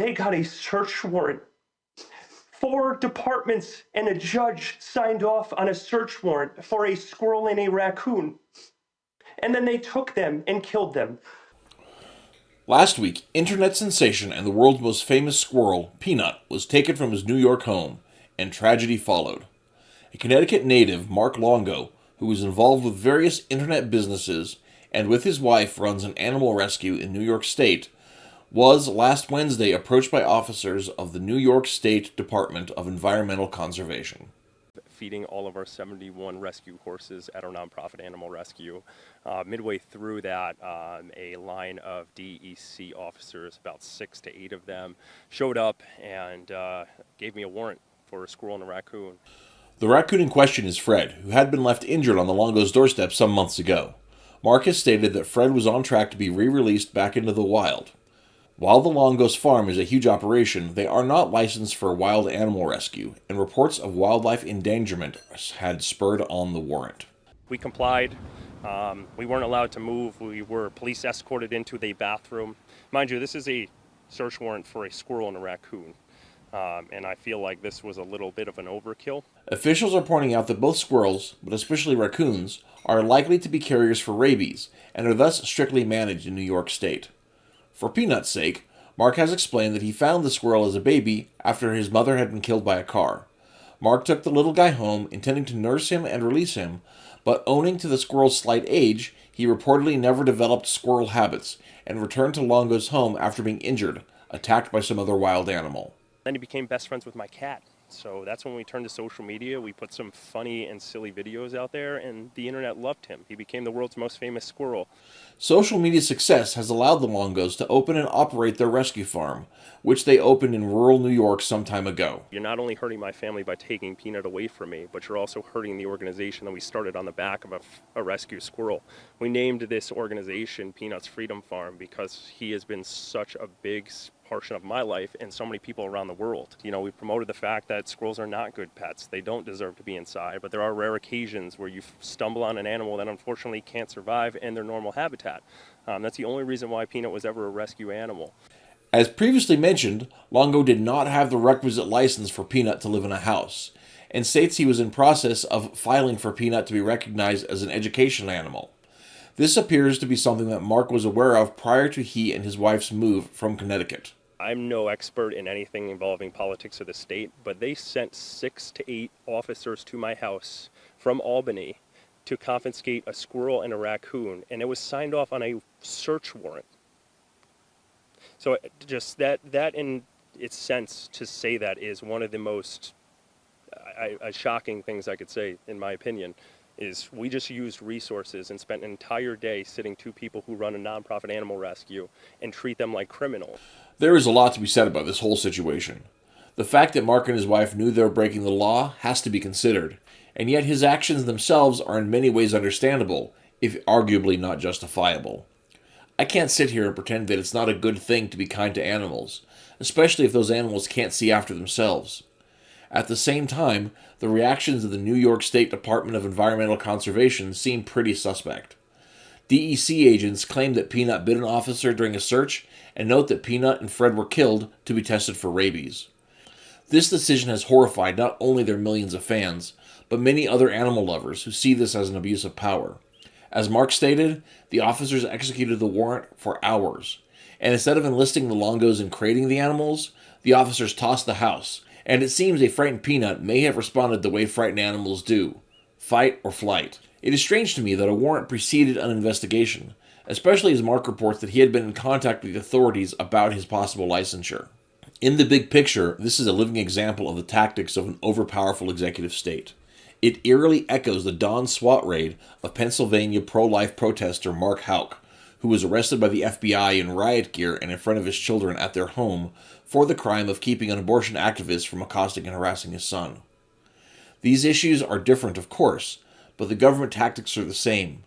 They got a search warrant. 4 departments and a judge signed off on a search warrant for a squirrel and a raccoon. And then they took them and killed them. Last week, internet sensation and the world's most famous squirrel, Peanut, was taken from his New York home, and tragedy followed. A Connecticut native, Mark Longo, who was involved with various internet businesses and with his wife runs an animal rescue in New York State, was last Wednesday approached by officers of the New York State Department of Environmental Conservation. Feeding all of our 71 rescue horses at our nonprofit animal rescue. Midway through that, a line of DEC officers, about 6 to 8 of them, showed up and gave me a warrant for a squirrel and a raccoon. The raccoon in question is Fred, who had been left injured on the Longo's doorstep some months ago. Mark has stated that Fred was on track to be re-released back into the wild. While the Longo's farm is a huge operation, they are not licensed for wild animal rescue, and reports of wildlife endangerment had spurred on the warrant. We complied. We weren't allowed to move. We were police escorted into the bathroom. Mind you, this is a search warrant for a squirrel and a raccoon. And I feel like this was a little bit of an overkill. Officials are pointing out that both squirrels, but especially raccoons, are likely to be carriers for rabies, and are thus strictly managed in New York State. For Peanut's sake, Mark has explained that he found the squirrel as a baby after his mother had been killed by a car. Mark took the little guy home, intending to nurse him and release him, but owing to the squirrel's slight age, he reportedly never developed squirrel habits and returned to Longo's home after being injured, attacked by some other wild animal. Then he became best friends with my cat. So that's when we turned to social media. We put some funny and silly videos out there, and the internet loved him. He became the world's most famous squirrel. Social media success has allowed the Longos to open and operate their rescue farm, which they opened in rural New York some time ago. You're not only hurting my family by taking Peanut away from me, but you're also hurting the organization that we started on the back of a rescue squirrel. We named this organization Peanut's Freedom Farm because he has been such a big portion of my life and so many people around the world. You know, we promoted the fact that squirrels are not good pets. They don't deserve to be inside, but there are rare occasions where you stumble on an animal that unfortunately can't survive in their normal habitat. That's the only reason why Peanut was ever a rescue animal. As previously mentioned, Longo did not have the requisite license for Peanut to live in a house, and states he was in process of filing for Peanut to be recognized as an educational animal. This appears to be something that Mark was aware of prior to he and his wife's move from Connecticut. I'm no expert in anything involving politics of the state, but they sent 6 to 8 officers to my house from Albany to confiscate a squirrel and a raccoon, and it was signed off on a search warrant. So just that in its sense, to say that is one of the most shocking things I could say, in my opinion, is we just used resources and spent an entire day sitting 2 people who run a nonprofit animal rescue and treat them like criminals. There is a lot to be said about this whole situation. The fact that Mark and his wife knew they were breaking the law has to be considered, and yet his actions themselves are in many ways understandable, if arguably not justifiable. I can't sit here and pretend that it's not a good thing to be kind to animals, especially if those animals can't see after themselves. At the same time, the reactions of the New York State Department of Environmental Conservation seem pretty suspect. DEC agents claim that Peanut bit an officer during a search and note that Peanut and Fred were killed to be tested for rabies. This decision has horrified not only their millions of fans, but many other animal lovers who see this as an abuse of power. As Mark stated, the officers executed the warrant for hours, and instead of enlisting the Longos in crating the animals, the officers tossed the house, and it seems a frightened Peanut may have responded the way frightened animals do: fight or flight. It is strange to me that a warrant preceded an investigation, especially as Mark reports that he had been in contact with the authorities about his possible licensure. In the big picture, this is a living example of the tactics of an overpowerful executive state. It eerily echoes the Dawn SWAT raid of Pennsylvania pro-life protester Mark Houck, who was arrested by the FBI in riot gear and in front of his children at their home for the crime of keeping an abortion activist from accosting and harassing his son. These issues are different, of course, but the government tactics are the same,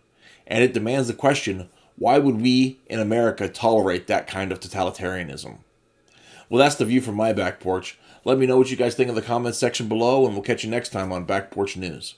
and it demands the question, why would we in America tolerate that kind of totalitarianism? Well, that's the view from my back porch. Let me know what you guys think in the comments section below, and we'll catch you next time on Back Porch News.